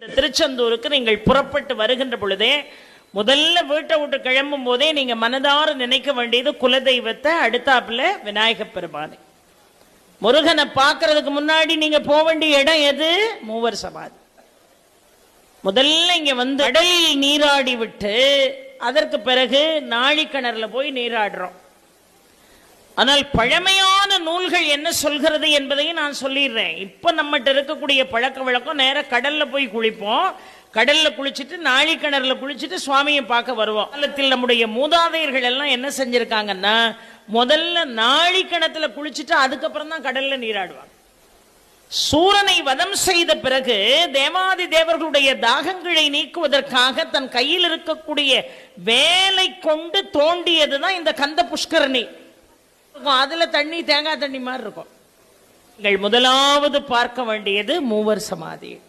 இந்த திருச்செந்தூருக்கு நீங்கள் புறப்பட்டு வருகின்ற பொழுதே முதல்ல வீட்டை விட்டு கிளம்பும் போதே நீங்க மனதார நினைக்க வேண்டியது குலதெய்வத்தை, அடுத்தாப்புல விநாயகப் பெருமானை. முருகனை பார்க்கறதுக்கு முன்னாடி நீங்க போக வேண்டிய இடம் எது? மூவர் சமாதி. முதல்ல இங்க வந்து கடல் நீராடி விட்டு அதற்கு பிறகு நாழிக்கிணறுல போய் நீராடுறோம். ஆனால் பழமையான நூல்கள் என்ன சொல்கிறது என்பதையும் நான் சொல்லிடுறேன். இப்ப நம்மகிட்ட இருக்கக்கூடிய பழக்க வழக்கம் நேர கடல்ல போய் குளிப்போம். கடல்ல குளிச்சுட்டு நாழிக்கிணறுல குளிச்சுட்டு சுவாமியை பார்க்க வருவோம். காலத்தில் நம்முடைய மூதாதையர்கள் எல்லாம் என்ன செஞ்சிருக்காங்கன்னா, முதல்ல நாழிக்கிணத்துல குளிச்சுட்டு அதுக்கப்புறம் தான் கடல்ல நீராடுவாங்க. சூரனை வதம் செய்த பிறகு தேவாதி தேவர்களுடைய தாகங்களை நீக்குவதற்காக தன் கையில் இருக்கக்கூடிய வேலை கொண்டு தோண்டியதுதான் இந்த கந்த புஷ்கரணி. அதுல தண்ணி தேங்காய் தண்ணி மாதிரி இருக்கும். நீங்கள் முதலாவது பார்க்க வேண்டியது மூவர் சமாதி.